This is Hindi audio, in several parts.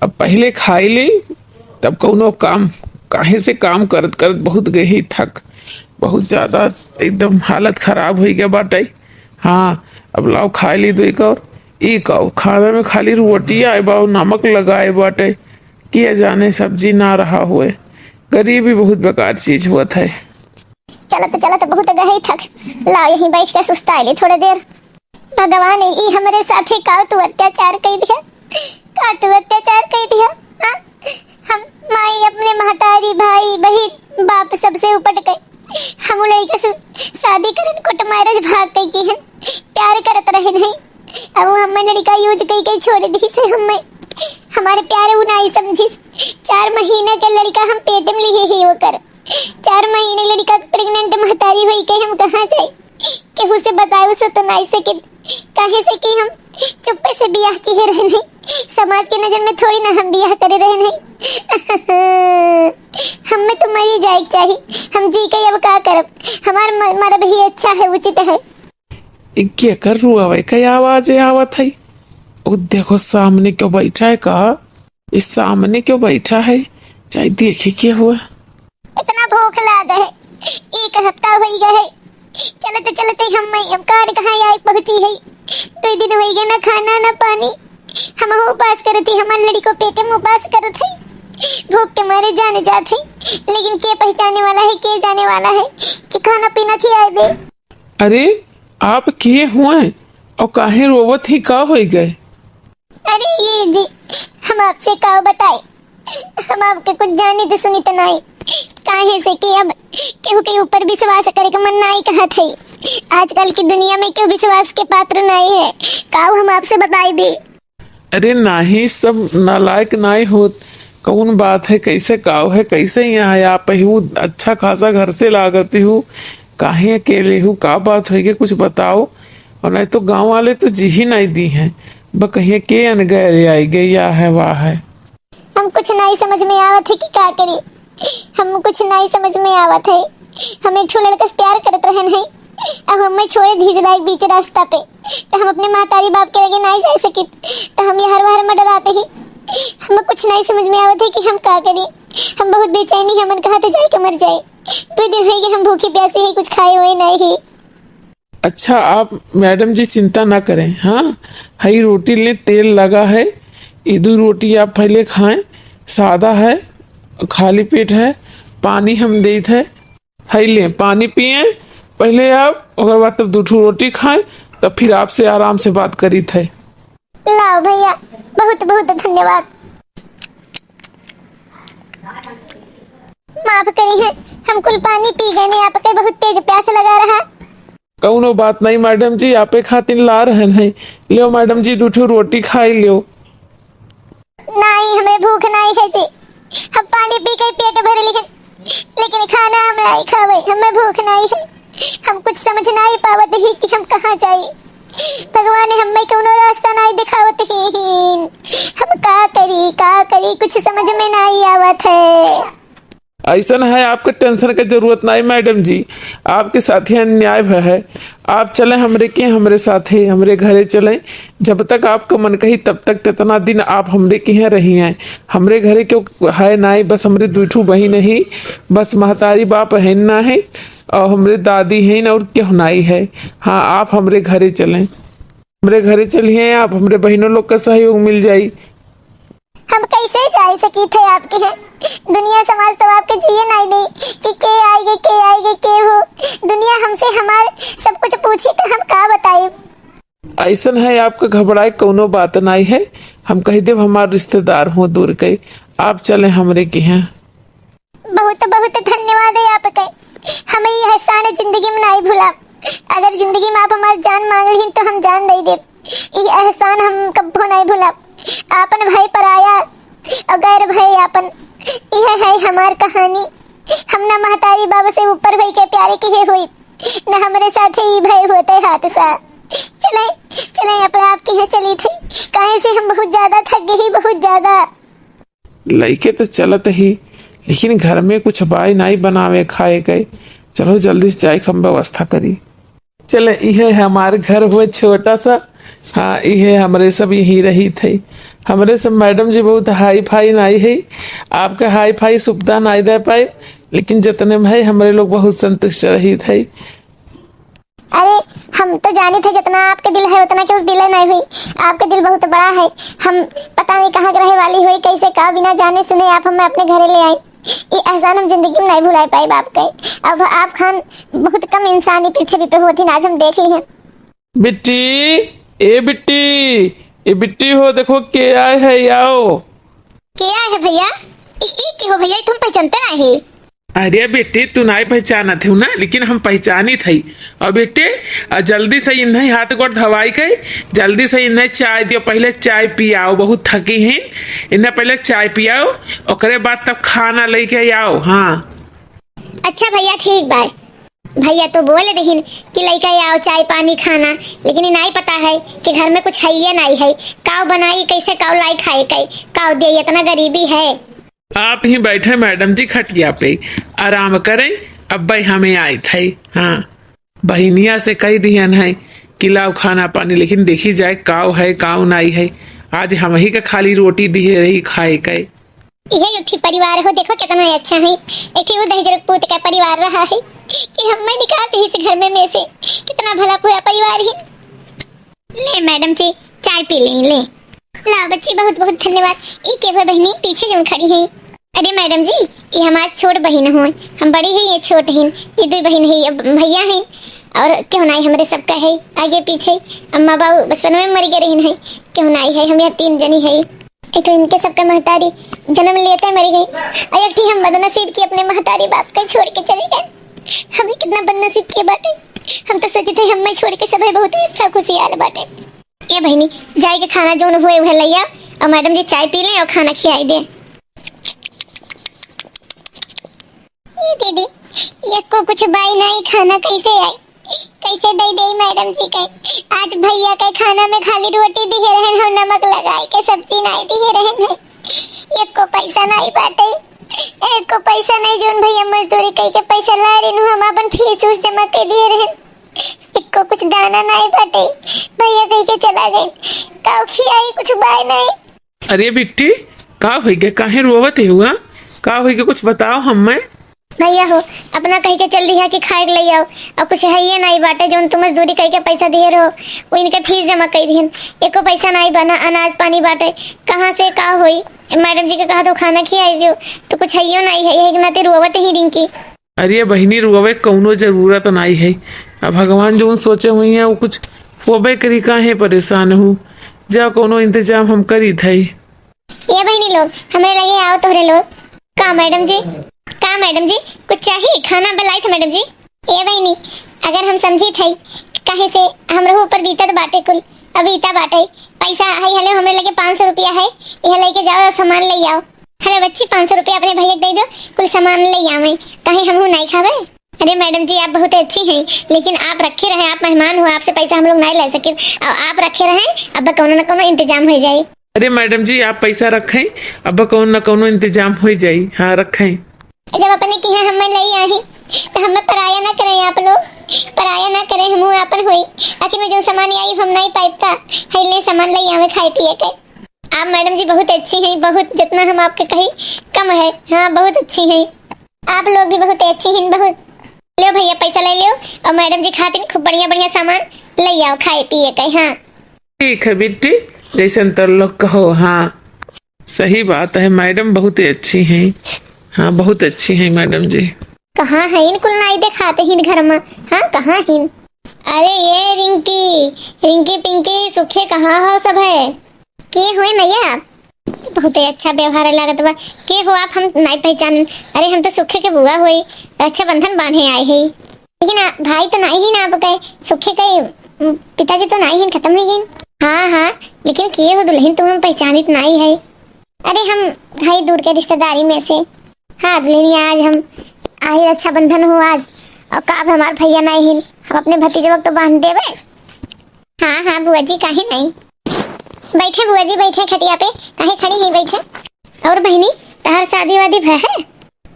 अब पहले खाई ली तब कौनो काम काहे से काम करत करत बहुत गई थक, बहुत ज्यादा एकदम हालत खराब हो गया बाटे। हाँ अब लाओ खा ली दो एक और खाने में खाली रोटी आए बाओ नमक लगाए बाटे, किया जाने सब्जी ना रहा हुए। गरीबी बहुत बेकार चीज हुआ था। चलत चलत बहुत गई थक, ला यहीं बैठ के सुस्ताएगी थोड़ी देर। भगवान ई हमारे साथे का तू अत्याचार कर दिया, का तू अत्याचार कर दिया। हम माई अपने महतारी भाई बहन बाप सबसे उपट गए। हम लड़के से शादी करन कोट मैरिज भाग गई की हैं, प्यार करत रहे नहीं। अब हम लड़का यूज कई कई छोड़ दी से हम हमारे प्यार वो नहीं समझी। 4 महीने के लड़का हम पेट में लिए ही वो कर 4 महीने लड़का प्रेग्नेंट महतारी हुई के हम कहाँ जाए, केहू से बताओ से तो नहीं सके। कहे से कि हम चुप्पे से बियाह किए रहे नहीं, समाज के नजर में थोड़ी ना हम बियाह करे रहे नहीं। हमें तो मरी जाए चाहिए, हम जी के अब का करब, हमार मरब ही अच्छा है उचित है। क्या कर रुआ भाई क्या आवाज आवत है? ओ देखो सामने क्यों बैठा है, कहा इस सामने क्यों बैठा है, चाहे देखे क्या हुआ। इतना भूख लगा है, 1 हफ्ता हो गया है चलते चलते हम कार कहाँ आए पहुंची है। 2 दिन हो गए ना खाना ना पानी, हम उपास करती, हमारे लड़ी को पेटे में उपास करत है, भूख के मारे जाने जाते। लेकिन के पहचाने वाला है, के जाने वाला है कि खाना पीना खिला दे। अरे आप किए हुए और काहे रोवत ही का हो गए? अरे ये जी हम आपसे का बताए, हम आपके कुछ जाने तो सुनी तो नहीं, काहे से कि अब केहू के ऊपर विश्वास करे का मन नहीं कहा थे। आजकल की दुनिया में क्यों विश्वास के पात्र नहीं है, काऊ हम आपसे बताई दे। अरे नहीं सब नालायक नहीं होत, कौन बात है, कैसे काव है, कैसे यहाँ है आप ही अच्छा खासा घर से लागती हूँ, काहे अकेले हूँ, का बात होगी कुछ बताओ। और नहीं तो गांव वाले तो जी ही नहीं दी हैं, कहीं के अन गए आई गई या है वाह है। हम कुछ नहीं समझ में आवत है कि क्या करे, हम कुछ नहीं समझ में आवत है। हमें छो लड़का से प्यार करत रहन है, अब हमें छोड़े धीजलाई बीच रास्ता पे, तो हम अपने मातारी बाप के लगे नहीं जा सके, तो हम यहाँ हर में डराते ही। हमें कुछ नहीं समझ में आवत है कि हम क्या करें, हम बहुत बेचैनी, हमन कहते जाए कि मर जाए। 2 दिन हो गए हम भूखे प्यासे ही, कुछ खाए हुए नहीं ही। अच्छा आप मैडम जी चिंता ना करें, हाँ हई रोटी ले तेल लगा है, इधर रोटी आप पहले खाएं, सादा है खाली पेट है, पानी हम देते हैं, हई ले पानी पिए पहले आप, अगर बाद तब 2 रोटी खाएं तब फिर आपसे आराम से बात करी थे। लाओ भैया बहुत बहुत धन्यवाद, माफ करी है हम कुल पानी पी गए नहीं, आपके बहुत तेज प्यास लगा रहा। कौनो बात नहीं मैडम जी, आपे खातिर ला रहे हैं, लियो मैडम जी 2 रोटी खाई लियो। नहीं हमें भूख नहीं है जी, हम पानी पी के पेट भर लिए, लेकिन खाना हम नहीं खावे, हमें भूख नहीं है। हम कुछ समझ नहीं पावत ही कि हम कहाँ जाए, भगवान ने हमें कोनो रास्ता नहीं दिखावत ही, हम का करी कुछ समझ में नहीं आवत है। ऐसा है आपके टेंशन की जरूरत नहीं मैडम जी, आपके साथ ही अन्याय है, आप चलें हमरे के, हमरे साथ ही हमरे घरे चलें, जब तक आपका मन कही तब तक कितना दिन आप हमरे के यहाँ रही हैं। हमरे घरे क्यों है नहीं, बस हमरे 2 बहन ही, बस महतारी बाप है ना है और हमरे दादी है ना, और क्यों नहीं है। हाँ आप हमरे घरे चलें, हमरे घरे चलिए, आप हमरे बहनों लोग का सहयोग मिल जाये। हम कैसे जा सकी थे आपके हैं, दुनिया समाज तो आपके जिए नहीं दे कि के आएगे के हो, दुनिया हमसे हमारे सब कुछ पूछी तो हम का बताए। ऐसा है आपका घबराए कोनो बात नहीं है, हम कह दे हमारे रिश्तेदार हो दूर के, आप चले हमरे के हैं। बहुत बहुत धन्यवाद है आपका, हमें ये एहसान जिंदगी में नहीं भूला। अगर जिंदगी में आप हमारी जान मांग रही तो हम जान दे दे, ये एहसान हम कभी नहीं भूला। आपन भाई पर आया और गैर भाई आपन, यह है हमारी कहानी। हम ना महतारी बाबा से ऊपर हुई के प्यारे की हुई, न हमारे साथ ही भाई होते हादसा। चले चले अपने आप की है चली थी, कहीं से हम बहुत ज्यादा थक गई, बहुत ज्यादा। लड़के तो चलत ही, लेकिन घर में कुछ बाई नहीं बनावे खाए गए, चलो जल्दी से जाए हम व्यवस्था करी। चले यह है हमारे घर हुए छोटा सा, हाँ ये हमरे सब यही रही थे। हमरे सब मैडम जी बहुत हाई फाई नहीं है, आपका हाई फाई सुविधा नहीं दे पाए, लेकिन जितने भाई हमरे लोग बहुत संतुष्ट रही थे। अरे हम तो जाने थे जितना आपके दिल है उतना क्यों दिल नहीं हुई। आपका दिल बहुत बड़ा है। हम पता नहीं कहाँ रहे वाली हुई, कैसे कहा बिना जाने सुने आप हमें अपने घरे ले आए। ये एहसान हम जिंदगी में नहीं भुला पाए बाप के। अब आप खान बहुत कम इंसानी पृथ्वी पे होती आज हम देख ली हैं। बिट्टी, ए बिट्टी, ये बिट्टी हो, देखो के आए है, आओ। क्या है भैया? ये हो भैया, तुम पहचानते नहीं? अरे बेटे तू नहीं पहचाना थे ना, लेकिन हम पहचानी थी। और बेटे जल्दी से इन्हें हाथ गोड़ धवाई के, जल्दी से इन्हें चाय दियो, पहले चाय पियाओ, बहुत थकी हैं, इन्हें पहले चाय पियाओ, ओकरे बाद तब खाना लेके आओ। हाँ अच्छा भैया ठीक बाय। भैया तो बोले रही कि लड़का आओ चाय पानी खाना, लेकिन नहीं पता है कि घर में कुछ है या नहीं है। काव बनाई कैसे, काव लाई खाए कई, काव दे, इतना गरीबी है। आप ही बैठे मैडम जी खटिया पे आराम करें। अब भाई हमें आए थे, हाँ बहनिया से कह दियन है कि लाओ खाना पानी, लेकिन देखी जाए काव है काव नहीं है। आज हम ही का खाली रोटी दिए रही खाए के। ये एक परिवार हो, देखो कितना अच्छा है। एक उदय पूत का परिवार रहा है कि हम मैं निकालते ही इस घर में से कितना भला पूरा परिवार है। ले मैडम जी चाय पी ले। ला बच्ची बहुत बहुत धन्यवाद। ये के भाई बहनी पीछे जो खड़ी है। अरे मैडम जी ये हमारी छोट बहन हो, हम बड़ी है ये छोट है, ये दो बहन है, भैया है और क्यों नहीं हमारे सबका है आगे पीछे। अम्मा बाबू बचपन में मर गए रही है, क्यों नहीं है, हम यहाँ 3 जनी है। एक तो इनके सबका महतारी जन्म लेते मर गई, और एक हम बदनसीब की अपने महतारी बाप का छोड़ के चले गए। हमें कितना बदनसीब के बाटे, हम तो सोचे थे हम छोड़ के सब बहुत ही अच्छा खुशहाल बाटे। ये बहनी जाए के खाना जो हुए वह लिया, और मैडम जी चाय पी लें और खाना खिलाई दे। ये दीदी ये को कुछ बाई नहीं, खाना कैसे आई, कैसे दे दे मैडम जी के। आज भैया के खाना में खाली रोटी दिए रहन, हम नमक लगाए के सब्जी नहीं दिए रहन है। एक को पैसा नहीं बाटे, एक को पैसा नहीं, जोन भैया मजदूरी कई के पैसा ला रहे हम अपन फीस उस जमा के दिए रहन। एक को कुछ दाना नहीं बाटे, भैया कहीं के चला गए, काऊ खियाई कुछ बाय नहीं। अरे बिट्टी का हुई के, काहे रोवत हुआ, का हुई के कुछ बताओ हमें। भैया हो अपना कहीं के चल दिया कि खाए ले आओ, और कुछ है ये नहीं बाटे जो तुम मजदूरी कहीं के पैसा दिए रहो वो इनके फीस जमा कर दिहन। एको पैसा नहीं बना, अनाज पानी बाटे कहाँ से का होई। मैडम जी के कहा तो खाना खिलाई दियो, तो कुछ है नहीं है, एक नाते रोवत ही रिंकी। अरे बहनी रोवे कौनो जरूरत नहीं है, अब भगवान जो सोचे हुई है वो कुछ होबे करी, काहे परेशान हूँ, जा कोनो इंतजाम हम करी थे। ये बहनी लोग हमें लगे आओ तोहरे लोग। का मैडम जी, का मैडम जी कुछ चाहिए, खाना बनाई थे मैडम जी। ये बहनी अगर हम समझी थे कहे से हमरे ऊपर बीतत बाटे कुल, अब बीता बाटे पैसा है हले हमें लगे 500 रुपया है, यह लेके जाओ सामान ले आओ। हेलो बच्ची 500 रुपया अपने भैया दे दो, कुल सामान ले आवे, कहे हम नहीं खावे। अरे मैडम जी आप बहुत अच्छी हैं, लेकिन आप रखे रहे, आप मेहमान हो, आपसे पैसा हम लोग नहीं ले सके, आप रखे रहे, अब कोनो न कोनो इंतजाम हो जाए। अरे मैडम जी आप पैसा रखें, अब कौन न कौन इंतजाम हो जाये। हाँ रखें। जब अपने की है हमें ले आई तो हमें पराया ना करें आप लोग, पराया ना करें, हम अपन हुई। आखिर में जो सामान आई हम नहीं पाइपता है, ले सामान ले आवे खाए पिए के। आप मैडम जी बहुत अच्छी हैं, बहुत जितना हम आपके कही कम है। हाँ बहुत अच्छी हैं, आप लोग भी बहुत अच्छी हैं बहुत। लो भैया पैसा ले लो, और मैडम जी खातिर खूब बढ़िया बढ़िया सामान ले आओ खाए पिए के। हाँ ठीक है बेटी, जैसे तर लोग कहो। हाँ सही बात है, मैडम बहुत अच्छी हैं। हाँ बहुत अच्छी हैं मैडम जी। कहाँ है इनको नहीं दिखाते हैं घर में। हाँ कहाँ हैं? अरे ये रिंकी रिंकी पिंकी सुखे कहाँ हो सब है? के हुए भैया आप? बहुत ही अच्छा व्यवहार लागत बा। के हो आप? हम नहीं पहचान। अरे हम तो सुखे के बुआ हुई, रक्षाबंधन बांधे आए हैं, लेकिन भाई तो नहीं ही ना आप गए। सुखे के पिताजी तो नहीं ही खत्म हो गए। हाँ हाँ लेकिन के हो दुल्हन तुम हम पहचानित नहीं है। अरे हम भाई दूर के रिश्तेदारी में से। हाँ दुल्हन आज हम आई रक्षाबंधन हो आज, और काब हमारे भैया नहीं हिन, हम अपने भतीजे तो बांध देवे। हाँ हाँ बुआ जी काहे नहीं, बैठे बुआ जी बैठे खटिया पे, काहे खड़ी है बैठे। और बहनी तहार शादी वादी भय है?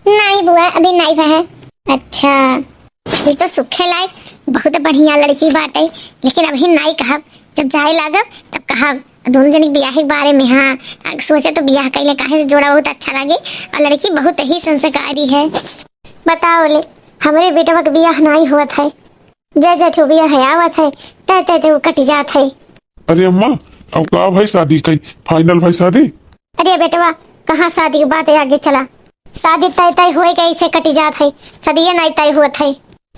नहीं बुआ अभी नहीं भय है। अच्छा ये तो सुखे लायक बहुत बढ़िया लड़की बात है, लेकिन अभी नहीं कहा जब जाए लागब तब कहा दोनों जनी बियाह के बारे में। हाँ सोचे तो बियाह कैले काहे से जोड़ा बहुत अच्छा लगे और लड़की बहुत ही संस्कारी है। बताओ ले हमारे बेटवा के बियाह नहीं हुआ था, जय छो बियाह है आवत है तय वो कट जात है। अरे अम्मा अब का भाई शादी कई फाइनल भाई शादी? अरे बेटवा कहाँ शादी की बात है, आगे चला शादी तय हो गई से कटी जात है, शादी नहीं तय हुआ था।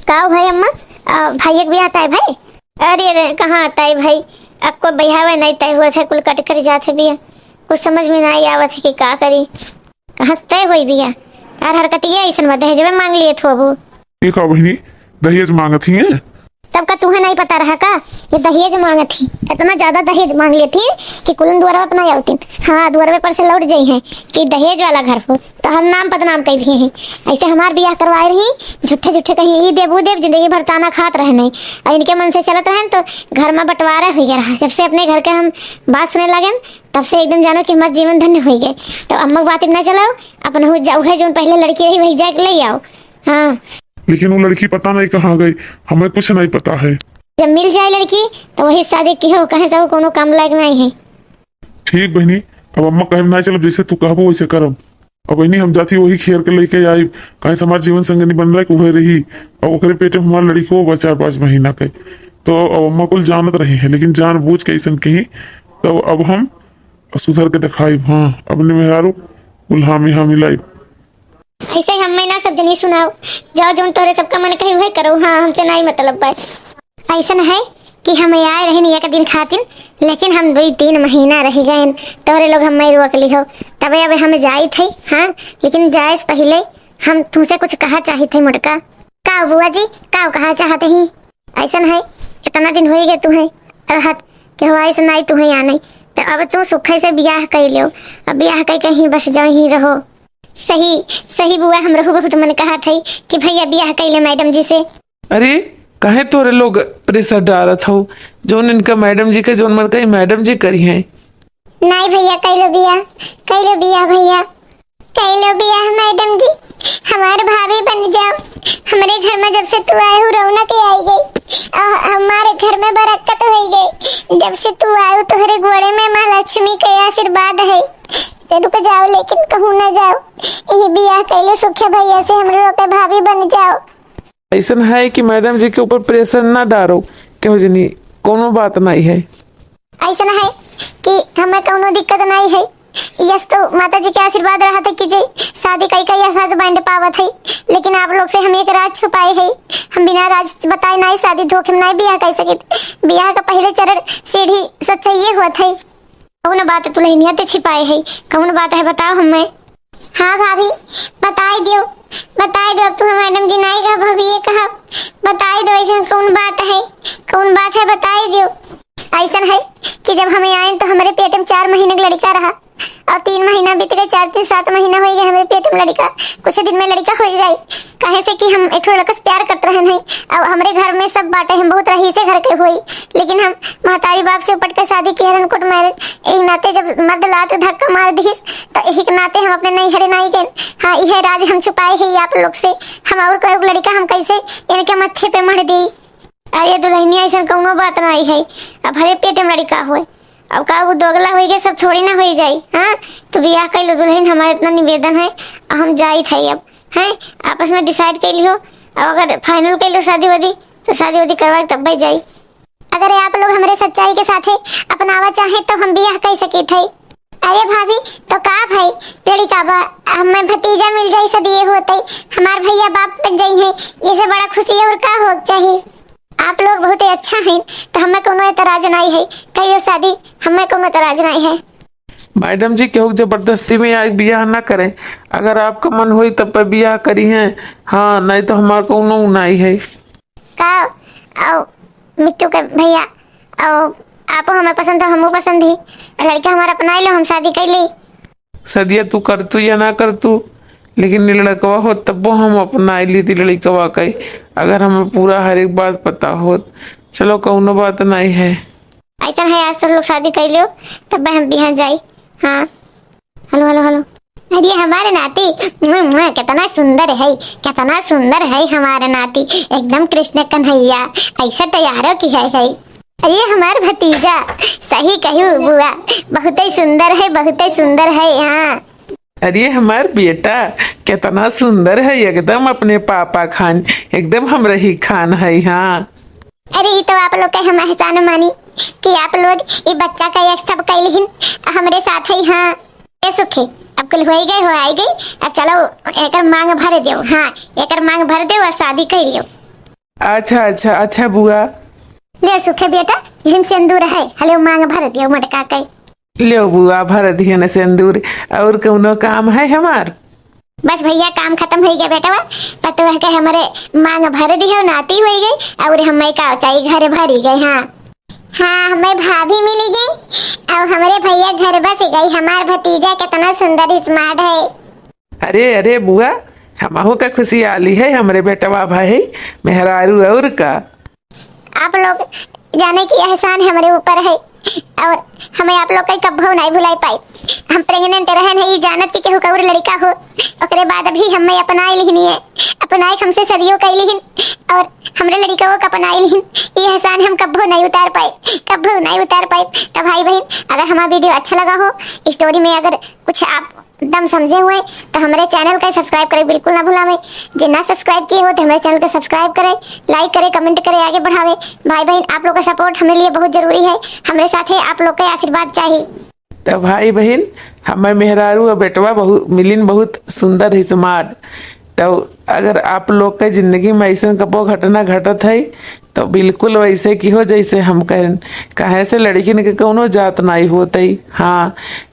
का भाई अम्मा भाई एक बियाह तय भाई? अरे कहाँ तय भाई, आपको बियाह नहीं तय हुआ था, कुल कट कर जाते बिया। कुछ समझ में नहीं आवत है कि का करी, कहाँ से तय हुई बिया। यार हरकतिया ऐसा दहेज में मांग लिए थो वो। एक बहनी दहेज मांगत ही है? सबका तुम्हें नहीं पता रहा का ये दहेज मांग थी, इतना ज्यादा दहेज मांग ली थी कि कुलन द्वारा अपना आउती। हाँ द्वारा पर से लौट गई हैं कि दहेज वाला घर हो तो हम नाम बदनाम कर दिए हैं। ऐसे हमार बियाह करवाए रही झूठे झूठे कहीं ई देव वो देव जिंदगी भर ताना खात रहे नहीं और इनके मन से चलत रहे तो घर में बंटवारा हो गया रहा। जब से अपने घर के हम बात सुने लगे तब से एकदम जानो कि हमारा जीवन धन्य हो गए। तो अम्मा बात इतना चलाओ अपन हो जाओ है जो पहले लड़की रही वही जाके ले आओ। हाँ लेकिन वो लड़की पता नहीं कहाँ गई, हमें कुछ नहीं पता है। जब मिल जाए लड़की तो वही शादी की हो, कहे सब कोनो काम लायक नहीं है। ठीक बहनी अब अम्मा कहे ना चलो जैसे तू कहबो वैसे करम। अब बहनी हम जाती वही खेर के लेके आई कहीं से हमारा जीवन संगनी बन रहा है रही और ओकरे पेटे में हमारे लड़की को 4-5 महीना के। तो अब अम्मा कुल जानत रहे हैं लेकिन जान बूझ के ऐसा कही तो अब हम सुधर के दिखाई। हाँ अपने मेहरारू कुल हामी लाई। ऐसे हमें ना सब जनी सुनाओ जाओ जो तोरे सबका मन कही वही करो। हाँ हमसे नहीं मतलब बस ऐसा है कि हम आए रहे नहीं एक दिन खातिर लेकिन हम 2-3 महीना रह गए तोरे लोग हमें रोक ली हो तब अब हम जाए थे। हाँ लेकिन जाए से पहले हम तुमसे कुछ कहा चाहे थे मुड़का। का बुआ जी का कहा चाहते ही? ऐसा है इतना दिन हो गए तुम्हें रहत कि हो ऐसा नहीं तुम्हें आने तो अब तुम सुखे से ब्याह कर लो। अब ब्याह कर कहीं बस जाओ ही रहो। सही बुआ हम रहो बहुत मन कहा था कि भैया ब्याह कर ले मैडम जी से। अरे कहे तोरे लोग प्रेशर डालत हो जो इनका मैडम जी के जो मर गई मैडम जी करी हैं। नहीं भैया कह लो बिया भैया कह लो बिया मैडम जी हमारे भाभी बन जाओ। हमारे घर में जब से तू आए हो रौनक आई गई और हमारे घर में बरकत हो गई। जब से तू आए हो तुम्हारे घोड़े में माँ लक्ष्मी का आशीर्वाद है। रुक जाओ लेकिन कहूँ ना जाओ ये बिया कह लो सुखे भैया से हम लोग के भाभी बन जाओ। ऐसा है कि मैडम जी के ऊपर प्रेशर ना डालो क्यों जनी कोनो बात नहीं है। ऐसा है कि हमें कोनो दिक्कत नहीं है। यस तो माता जी के आशीर्वाद रहा था कि जे शादी कई आसाज बांध पावत है लेकिन आप लोग से हम एक राज छुपाए है। हम बिना राज बताए नहीं शादी धोखे में नहीं बियाह कर सके। बियाह का पहले चरण सीढ़ी सच्चा ये हुआ था। कौन बात है तुले नियत छिपाए है कौन बात है बताओ हमें। हाँ भाभी बताई दो अब तुम मैडम जी नहीं कहा भाभी ये कहा बताई दो ऐसा कौन बात है बताई दो। ऐसा है कि जब हमें आए तो हमारे पेट में 4 महीने का लड़का रहा और 3 महीना बीत गए 4-7 महीना हो गए हमारे पेट में लड़का। कुछ दिन में लड़का हो जाए कहे से कि हम एक लड़का से प्यार करते रहे नहीं। अब हमारे घर में सब बातें हम बहुत रही से घर के हुई लेकिन हम महतारी बाप से उपट कर शादी की है कोर्ट मैरिज। एक नाते जब मर्द लात धक्का मार दी तो एक नाते हम अपने नहीं हरे नहीं गए। हाँ यह राज हम छुपाए है आप लोग से। हम और कोई लड़का हम कैसे इनके मत्थे पे मर दी। अरे दुल्हनी ऐसा कोनो बात नहीं है। अब हरे पेट में लड़का हुए अब का वो दोगला हो गए सब थोड़ी ना हो जाए। हाँ तो ब्याह कर लो दुल्हन हमारा इतना निवेदन है हम जाई थे अब हैं आपस में डिसाइड कर लियो। अब अगर फाइनल कर लो शादी वादी तो शादी वादी करवा तब भाई जाई। अगर आप लोग हमारे सच्चाई के साथ अपनावा चाहे तो हम ब्याह कर सके थे। अरे भाभी तो का भाई लड़का बा हमें भतीजा मिल जाए सदिए होते हमारे भैया बाप बन जाई है ये से बड़ा खुशी और का हो चाहिए। आप लोग बहुत ही अच्छा हैं तो हमें कोनो एतराज नहीं है कहियो शादी हमें कोनो एतराज नहीं है। मैडम जी केहू जबरदस्ती में आज बियाह ना करें। अगर आपका मन हुई तब पर बियाह करी है। हाँ नहीं तो हमारा कोनो नहीं है। का आओ मिट्टू के भैया आओ आपो हमें पसंद हो हमको पसंद ही लड़का हमारा अपना लो हम शादी कर ली। सदिया तू कर तू या ना कर तू लेकिन लड़कवा हो तब वो हम अपना ली थी लड़कवा कई। अगर हमें पूरा हर एक बात पता हो चलो कोनो बात नहीं है। ऐसा है आज सब लोग शादी कर लो तब हम बिहार जाए। हाँ हेलो अरे हमारे नाती कितना सुंदर है हमारा नाती एकदम कृष्ण कन्हैया ऐसा तैयार की है। अरे हमार भतीजा, सही कहू बुआ, बहुत ही सुंदर है, बहुत ही सुंदर है। हाँ अरे हमार बेटा कितना सुंदर है, एकदम अपने पापा खान, एकदम हमरा ही खान है। हाँ अरे ये तो आप लोग के हम एहसान मानी कि आप लोग ये बच्चा का एक सब कैलिहिन हमरे साथ ही। हाँ ये सुखी अब कुल हो गए, हो आई गई, अब चलो एकर मांग भर दो। हाँ एकर मांग भर दो और शादी कर लियो। अच्छा अच्छा अच्छा बुआ, ले सुखे बेटा, हिम सिंदूर है, हले मांग भर दियो मटका के। लो बुआ भर दिए न सिंदूर। और कौनो काम है हमार? बस भैया काम खत्म हो गया बेटा, पतवा के हमारे मांग भर दियो, नाती हो गई और हमें का चाहिए घर भरी गई। हाँ हाँ हमें भाभी मिली गई और हमारे भैया घर बस गई। हमार भतीजा कितना सुंदर स्मार्ट है। अरे अरे बुआ, हमहू का खुशी आली है, हमरे बेटवा भाई मेहरारू और का। आप लोग जाने की एहसान हमारे ऊपर है और हमें आप लोग कई कब्बो नहीं भुलाई पाई। हम प्रेग्नेंट रहन है, ये जानत की केहू कौर लड़का हो, ओकरे बाद भी हमें अपनाई लिहनी है, अपनाई हमसे सदियों कई लिहिन और हमरे लड़का को अपनाई लिहिन। ये एहसान हम कब्बो नहीं उतार पाए, कब्बो नहीं उतार पाए। तो भाई बहन, अगर हमारा वीडियो अच्छा लगा हो, स्टोरी में अगर कुछ आप दम समझे हुए तो हमारे चैनल का सब्सक्राइब करें बिल्कुल ना भुलावे। जितना सब्सक्राइब किए हो तो हमारे चैनल को सब्सक्राइब करें, लाइक करें, कमेंट करें, आगे बढ़ावे। भाई बहन आप लोग का सपोर्ट हमारे लिए बहुत जरूरी है, हमारे साथ है, आप लोग का आशीर्वाद चाहिए। तो भाई बहन हमें मेहरारू और बेटवा बहुत मिलिन, बहुत सुंदर है, स्मार्ट। तो अगर आप लोग के जिंदगी में ऐसा कबो घटना घटत है तो बिल्कुल वैसे की हो जैसे हम कहन, कहे से लड़किन के कोनो जात नहीं होते। हाँ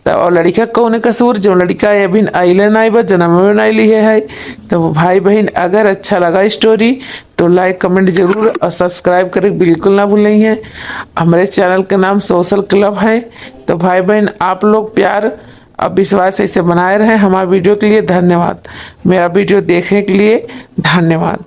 तो लड़का कौन कसूर, जो लड़का अभी अले नहीं बा, जन्म में नहीं लिए है। तो भाई बहन अगर अच्छा लगा स्टोरी तो लाइक कमेंट जरूर और सब्सक्राइब करें बिल्कुल ना भूलें। हैं हमारे चैनल का नाम सोशल क्लब है। तो भाई बहन आप लोग प्यार अब विश्वास ऐसे बनाए रहे हमारे वीडियो के लिए। धन्यवाद, मेरा वीडियो देखने के लिए धन्यवाद।